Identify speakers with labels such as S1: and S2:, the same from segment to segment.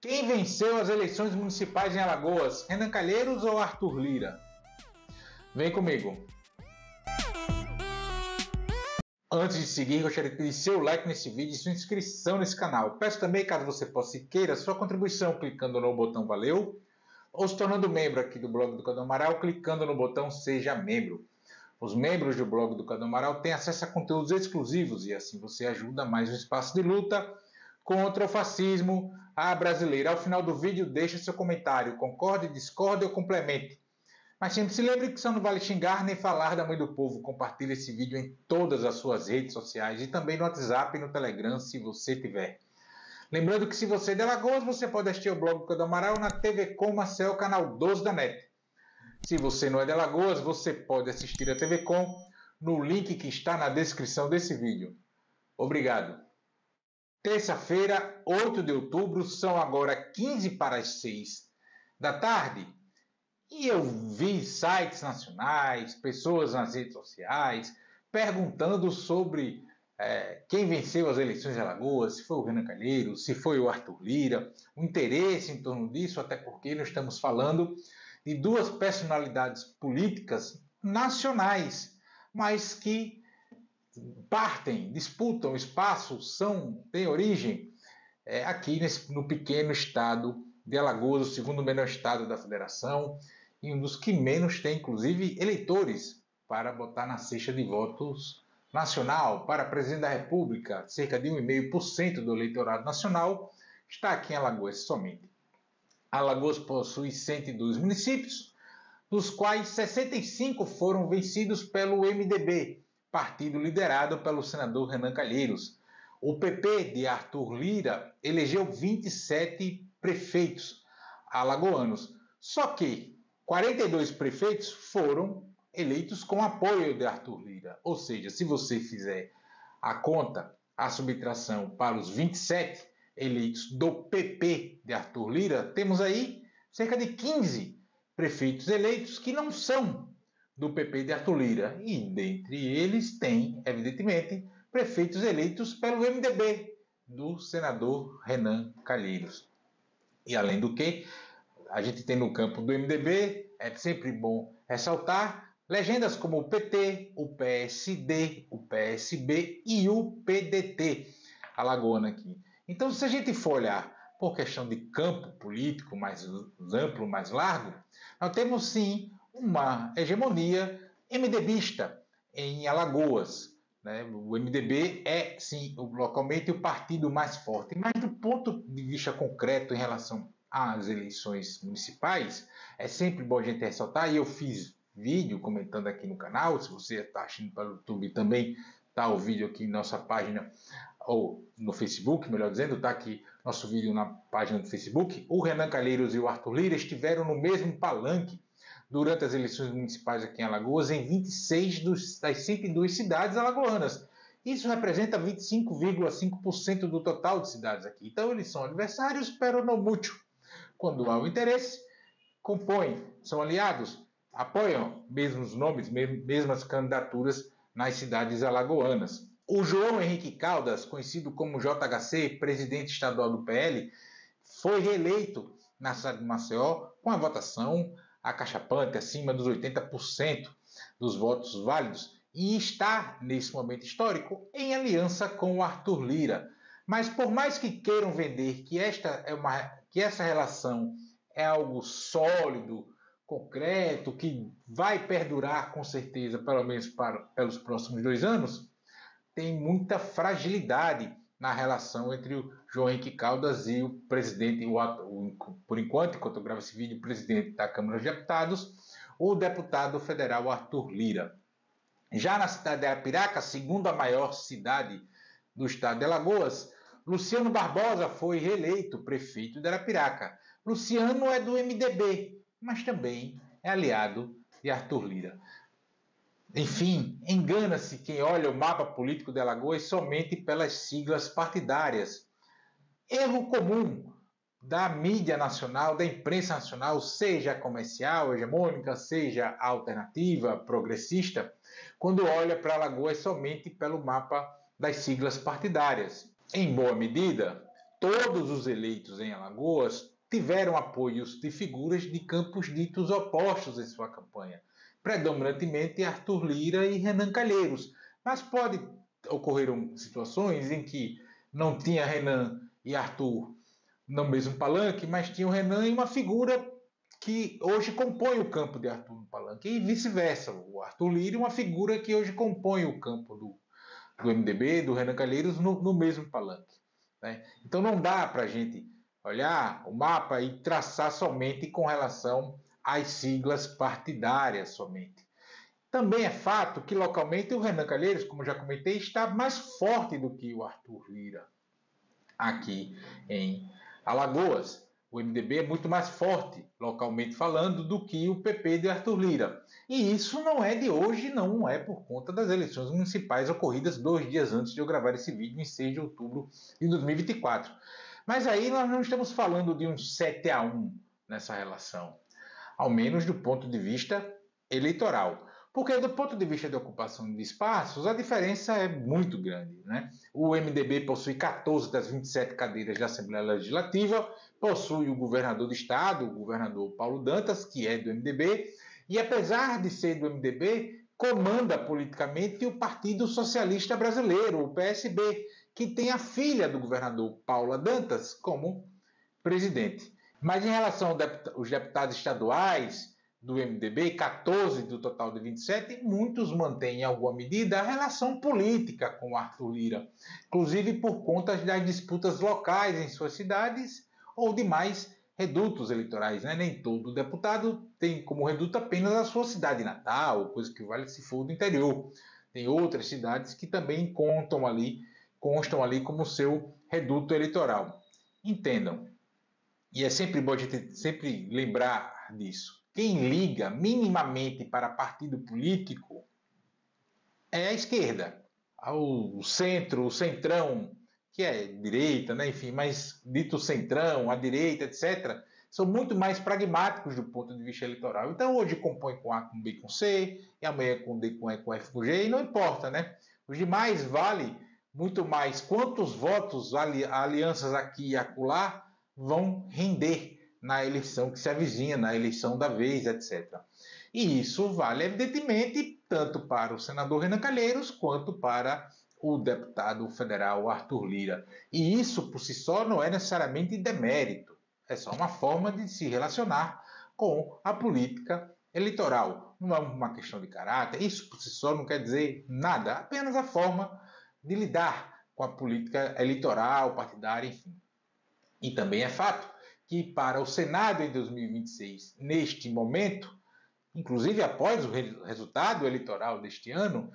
S1: Quem venceu as eleições municipais em Alagoas? Renan Calheiros ou Arthur Lira? Vem comigo. Antes de seguir, gostaria de pedir seu like nesse vídeo e sua inscrição nesse canal. Peço também, caso você possa e queira, sua contribuição clicando no botão Valeu ou se tornando membro aqui do blog do Cadu Amaral, clicando no botão Seja Membro. Os membros do blog do Cadu Amaral têm acesso a conteúdos exclusivos e assim você ajuda mais o espaço de luta contra o fascismo à brasileira. Ao final do vídeo, deixe seu comentário, concorde, discorde ou complemente. Mas sempre se lembre que só não vale xingar nem falar da mãe do povo. Compartilhe esse vídeo em todas as suas redes sociais e também no WhatsApp e no Telegram, se você tiver. Lembrando que se você é de Alagoas, você pode assistir o blog do Cadu Amaral na TV Com Marcel, canal 12 da NET. Se você não é de Alagoas, você pode assistir a TV Com no link que está na descrição desse vídeo. Obrigado. Terça-feira, 8 de outubro, são agora 15 para as 6 da tarde. E eu vi sites nacionais, pessoas nas redes sociais, perguntando sobre quem venceu as eleições de Alagoas, se foi o Renan Calheiros, se foi o Arthur Lira, o interesse em torno disso, até porque nós estamos falando de duas personalidades políticas nacionais, mas que disputam espaço, têm origem aqui no pequeno estado de Alagoas, o segundo menor estado da federação, e um dos que menos tem, inclusive, eleitores para botar na cesta de votos nacional. Para presidente da República, cerca de 1,5% do eleitorado nacional está aqui em Alagoas somente. Alagoas possui 102 municípios, dos quais 65 foram vencidos pelo MDB, partido liderado pelo senador Renan Calheiros. O PP de Arthur Lira elegeu 27 prefeitos alagoanos, só que 42 prefeitos foram eleitos com apoio de Arthur Lira. Ou seja, se você fizer a conta, a subtração para os 27 eleitos do PP de Arthur Lira, temos aí cerca de 15 prefeitos eleitos que não são do PP de Arthur Lira. E dentre eles tem, evidentemente, prefeitos eleitos pelo MDB, do senador Renan Calheiros. E além do que, a gente tem no campo do MDB, é sempre bom ressaltar, legendas como o PT, o PSD, o PSB e o PDT, alagoana aqui. Então, se a gente for olhar por questão de campo político mais amplo, mais largo, nós temos sim uma hegemonia MDBista em Alagoas. O MDB é, sim, localmente o partido mais forte, mas do ponto de vista concreto em relação às eleições municipais, é sempre bom a gente ressaltar, e eu fiz vídeo comentando aqui no canal, se você está assistindo pelo YouTube também, está o vídeo aqui na nossa página, ou no Facebook, melhor dizendo, está aqui nosso vídeo na página do Facebook. O Renan Calheiros e o Arthur Lira estiveram no mesmo palanque durante as eleições municipais aqui em Alagoas, em 26 das 102 cidades alagoanas. Isso representa 25,5% do total de cidades aqui. Então, eles são adversários, pero não muito. Quando há o interesse, compõem, são aliados, apoiam mesmos nomes, mesmas candidaturas nas cidades alagoanas. O João Henrique Caldas, conhecido como JHC, presidente estadual do PL, foi reeleito na cidade de Maceió com a votação acachapante, acima dos 80% dos votos válidos, e está, nesse momento histórico, em aliança com o Arthur Lira. Mas por mais que queiram vender que essa relação é algo sólido, concreto, que vai perdurar com certeza, pelo menos pelos próximos 2 anos, tem muita fragilidade na relação entre o João Henrique Caldas e o presidente, por enquanto eu gravo esse vídeo, o presidente da Câmara de Deputados, o deputado federal Arthur Lira. Já na cidade de Arapiraca, segunda maior cidade do estado de Alagoas, Luciano Barbosa foi reeleito prefeito de Arapiraca. Luciano é do MDB, mas também é aliado de Arthur Lira. Enfim, engana-se quem olha o mapa político de Alagoas somente pelas siglas partidárias. Erro comum da mídia nacional, da imprensa nacional, seja comercial, hegemônica, seja alternativa, progressista, quando olha para Alagoas somente pelo mapa das siglas partidárias. Em boa medida, todos os eleitos em Alagoas tiveram apoios de figuras de campos ditos opostos em sua campanha, predominantemente Arthur Lira e Renan Calheiros. Mas ocorreram situações em que não tinha Renan e Arthur no mesmo palanque, mas tinha o Renan e uma figura que hoje compõe o campo de Arthur no palanque, e vice-versa. O Arthur Lira é uma figura que hoje compõe o campo do MDB, do Renan Calheiros, no mesmo palanque. Né? Então não dá para a gente olhar o mapa e traçar somente com relação às siglas partidárias somente. Também é fato que localmente o Renan Calheiros, como já comentei, está mais forte do que o Arthur Lira aqui em Alagoas. O MDB é muito mais forte, localmente falando, do que o PP de Arthur Lira. E isso não é de hoje, não é por conta das eleições municipais ocorridas 2 dias antes de eu gravar esse vídeo, em 6 de outubro de 2024. Mas aí nós não estamos falando de um 7-1 nessa relação, ao menos do ponto de vista eleitoral. Porque do ponto de vista de ocupação de espaços, a diferença é muito grande. Né? O MDB possui 14 das 27 cadeiras da Assembleia Legislativa, possui o governador do estado, o governador Paulo Dantas, que é do MDB, e apesar de ser do MDB, comanda politicamente o Partido Socialista Brasileiro, o PSB, que tem a filha do governador Paula Dantas como presidente. Mas em relação aos deputados estaduais do MDB, 14 do total de 27, muitos mantêm em alguma medida a relação política com Arthur Lira, inclusive por conta das disputas locais em suas cidades ou demais redutos eleitorais. Né? Nem todo deputado tem como reduto apenas a sua cidade natal, coisa que vale se for do interior. Tem outras cidades que também constam ali como seu reduto eleitoral. Entendam, e é sempre bom a gente sempre lembrar disso. Quem liga minimamente para partido político é a esquerda, o centro, o centrão, que é direita, né? Enfim, mas dito centrão, a direita, etc., são muito mais pragmáticos do ponto de vista eleitoral. Então, hoje compõe com A, com B, com C, e amanhã com D, com E, com F, com G, e não importa, né? Os demais vale muito mais quantos votos, alianças aqui e acolá, vão render na eleição que se avizinha, na eleição da vez, etc. E isso vale, evidentemente, tanto para o senador Renan Calheiros quanto para o deputado federal Arthur Lira. E isso, por si só, não é necessariamente demérito. É só uma forma de se relacionar com a política eleitoral. Não é uma questão de caráter. Isso, por si só, não quer dizer nada. Apenas a forma de lidar com a política eleitoral, partidária, enfim. E também é fato que para o Senado em 2026, neste momento, inclusive após o resultado eleitoral deste ano,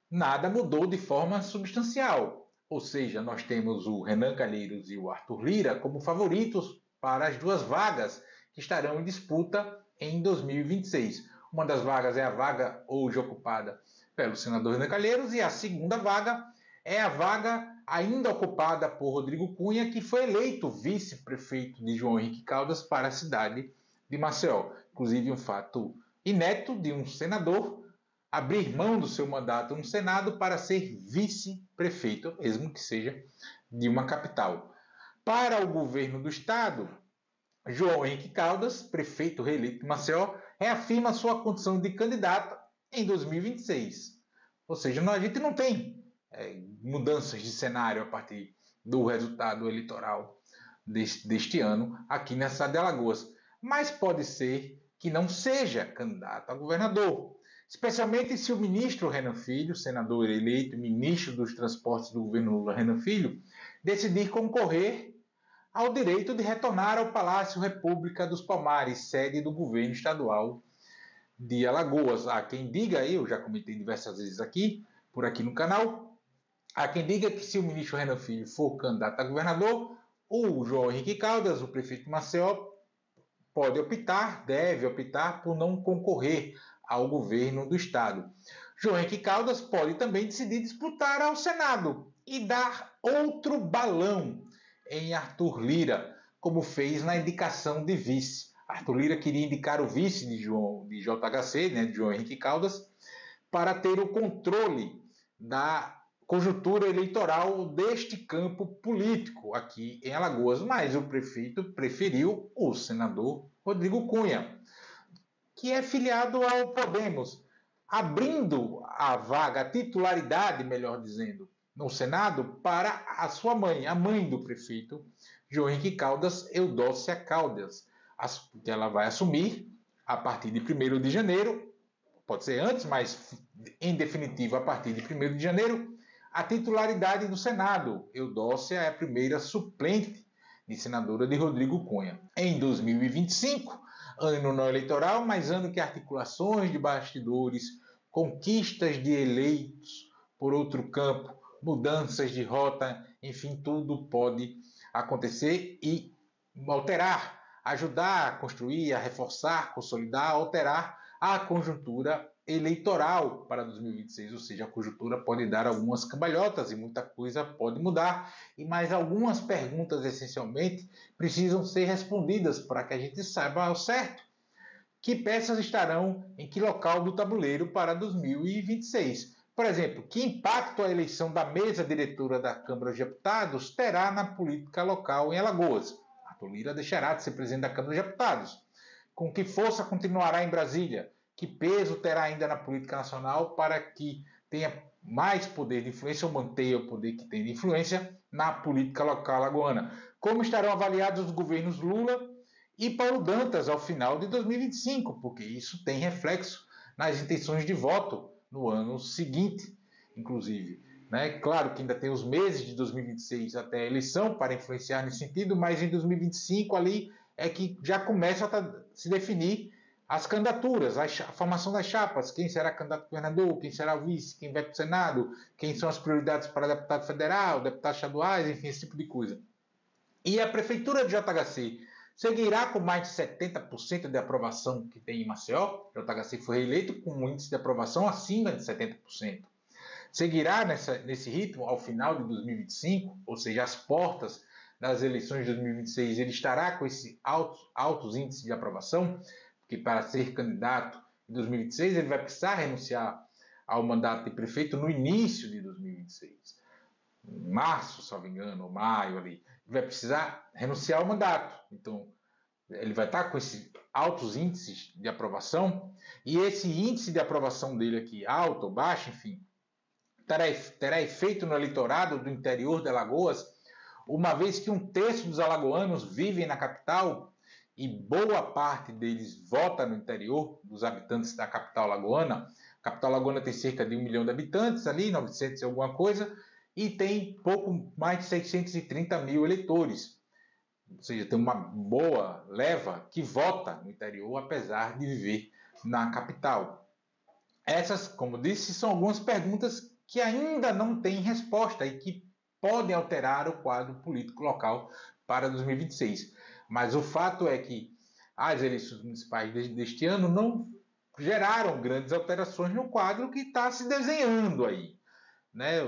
S1: nada mudou de forma substancial. Ou seja, nós temos o Renan Calheiros e o Arthur Lira como favoritos para as 2 vagas que estarão em disputa em 2026. Uma das vagas é a vaga hoje ocupada pelo senador Renan Calheiros e a segunda vaga é a vaga ainda ocupada por Rodrigo Cunha, que foi eleito vice-prefeito de João Henrique Caldas para a cidade de Maceió. Inclusive um fato inédito de um senador abrir mão do seu mandato no Senado para ser vice-prefeito, mesmo que seja de uma capital. Para o governo do estado, João Henrique Caldas, prefeito reeleito de Maceió, reafirma sua condição de candidato em 2026. Ou seja, a gente não tem mudanças de cenário a partir do resultado eleitoral deste ano aqui na cidade de Alagoas. Mas pode ser que não seja candidato a governador, especialmente se o ministro Renan Filho, senador eleito, ministro dos transportes do governo Lula, Renan Filho, decidir concorrer ao direito de retornar ao Palácio República dos Palmares, sede do governo estadual de Alagoas. Há quem diga, eu já comentei diversas vezes aqui, por aqui no canal, há quem diga que se o ministro Renan Filho for candidato a governador, o João Henrique Caldas, o prefeito de Maceió, deve optar por não concorrer ao governo do estado. João Henrique Caldas pode também decidir disputar ao Senado e dar outro balão em Arthur Lira, como fez na indicação de vice. Arthur Lira queria indicar o vice de JHC, de João Henrique Caldas, para ter o controle da conjuntura eleitoral deste campo político aqui em Alagoas, mas o prefeito preferiu o senador Rodrigo Cunha, que é filiado ao Podemos, abrindo a vaga, a titularidade, melhor dizendo, no Senado para a sua mãe, a mãe do prefeito João Henrique Caldas, Eudócia Caldas, que ela vai assumir a partir de 1º de janeiro, pode ser antes, mas em definitivo a partir de 1º de janeiro, a titularidade do Senado. Eudócia é a primeira suplente de senadora de Rodrigo Cunha. Em 2025, ano não eleitoral, mas ano que articulações de bastidores, conquistas de eleitos por outro campo, mudanças de rota, enfim, tudo pode acontecer e alterar, ajudar a construir, a reforçar, consolidar, alterar a conjuntura eleitoral para 2026, ou seja, a conjuntura pode dar algumas cambalhotas e muita coisa pode mudar, e mais algumas perguntas essencialmente precisam ser respondidas para que a gente saiba ao certo que peças estarão em que local do tabuleiro para 2026. Por exemplo, que impacto a eleição da mesa diretora da Câmara dos Deputados terá na política local em Alagoas? Arthur Lira deixará de ser presidente da Câmara dos Deputados. Com que força continuará em Brasília? Que peso terá ainda na política nacional para que tenha mais poder de influência ou mantenha o poder que tem de influência na política local alagoana? Como estarão avaliados os governos Lula e Paulo Dantas ao final de 2025? Porque isso tem reflexo nas intenções de voto no ano seguinte, inclusive. Claro que ainda tem os meses de 2026 até a eleição para influenciar nesse sentido, mas em 2025 ali é que já começa a se definir as candidaturas, a formação das chapas, quem será candidato a governador, quem será o vice, quem vai para o Senado, quem são as prioridades para deputado federal, deputados estaduais, enfim, esse tipo de coisa. E a Prefeitura de JHC seguirá com mais de 70% de aprovação que tem em Maceió. O JHC foi reeleito com um índice de aprovação acima de 70%. Seguirá nesse ritmo ao final de 2025, ou seja, às portas das eleições de 2026, ele estará com esses altos índices de aprovação, porque para ser candidato em 2026 ele vai precisar renunciar ao mandato de prefeito no início de 2026. Em março, se não me engano, ou maio ali, ele vai precisar renunciar ao mandato. Então, ele vai estar com esses altos índices de aprovação, e esse índice de aprovação dele aqui, alto ou baixo, enfim, terá efeito no eleitorado do interior de Alagoas, uma vez que 1/3 dos alagoanos vivem na capital e boa parte deles vota no interior, dos habitantes da capital alagoana. A capital alagoana tem cerca de 1 milhão de habitantes ali, 900 e alguma coisa, e tem pouco mais de 630 mil eleitores. Ou seja, tem uma boa leva que vota no interior, apesar de viver na capital. Essas, como disse, são algumas perguntas que ainda não têm resposta e que podem alterar o quadro político local para 2026. Mas o fato é que as eleições municipais deste ano não geraram grandes alterações no quadro que está se desenhando aí.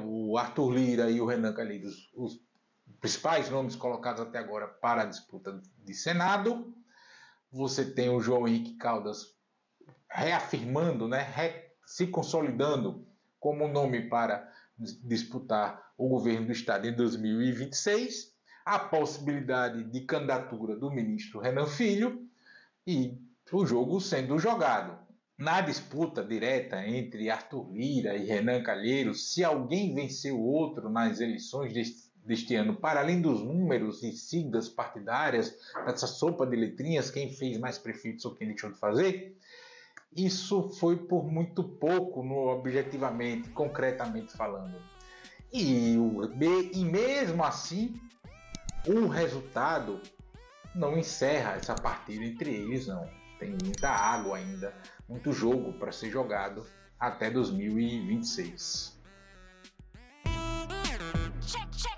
S1: O Arthur Lira e o Renan Calheiros, os principais nomes colocados até agora para a disputa de Senado. Você tem o João Henrique Caldas reafirmando, se consolidando como nome para disputar o governo do Estado em 2026. A possibilidade de candidatura do ministro Renan Filho e o jogo sendo jogado. Na disputa direta entre Arthur Lira e Renan Calheiros, se alguém vencer o outro nas eleições deste ano, para além dos números e siglas partidárias, dessa sopa de letrinhas, quem fez mais prefeitos ou quem deixou de fazer, isso foi por muito pouco, objetivamente, concretamente falando. E mesmo assim, o resultado não encerra essa partida entre eles, não. Tem muita água ainda, muito jogo para ser jogado até 2026.
S2: Check.